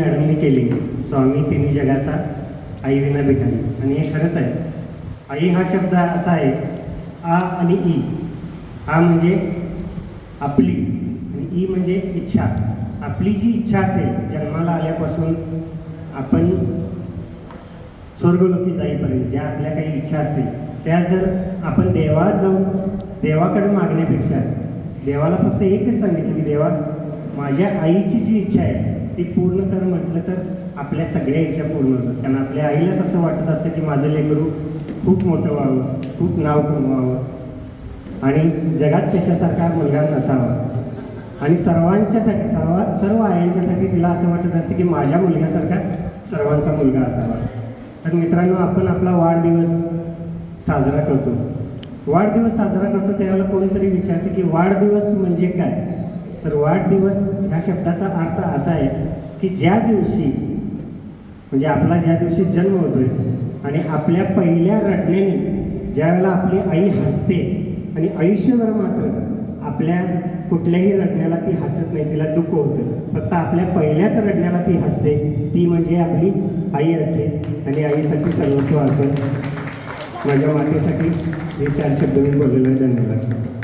मॅडमनी केली स्वामी तिन्ही जगाचा आई विना भिकारी. आणि हे खरंच आहे. आई हा शब्द असा आहे, आ आणि ई. आ म्हणजे आपली आणि ई म्हणजे इच्छा. आपली जी इच्छा असेल जन्माला आल्यापासून आपण स्वर्गलोकी जाईपर्यंत ज्या आपल्या काही इच्छा असतील त्या जर आपण देवात जाऊन देवाकडे मागण्यापेक्षा देवाला फक्त एकच सांगितलं की देवा माझ्या आईची जी इच्छा आहे ती पूर्ण कर म्हटलं तर आपल्या सगळ्या इच्छा पूर्ण होतात. कारण आपल्या आईलाच असं वाटत असतं की माझं लेकरू खूप मोठं व्हावं, खूप नाव कमवावं आणि जगात त्याच्यासारखा मुलगा नसावा. आणि सर्वांच्यासाठी सर्व आयांच्यासाठी तिला असं वाटत असतं की माझ्या मुलग्यासारखा सर्वांचा मुलगा असावा. तर मित्रांनो, आपण आपला वाढदिवस साजरा करतो. वाढदिवस साजरा करतो त्यावेळेला कोणीतरी विचारते की वाढदिवस म्हणजे काय. तर वाढदिवस ह्या शब्दाचा अर्थ असा आहे की ज्या दिवशी म्हणजे आपला ज्या दिवशी जन्म होतोय आणि आपल्या पहिल्या रडण्याने ज्या वेळेला आपली आई हसते आणि आयुष्यभर मात्र आपल्या कुठल्याही रडण्याला ती हसत नाही, तिला दुःख होतं. फक्त आपल्या पहिल्याच रडण्याला ती हसते, ती म्हणजे आपली आई असते. आणि आईसाठी सर्वस्व अर्पण. माझ्या मातेसाठी हे 4 शब्द मी बोललेलो आहे. धन्यवाद.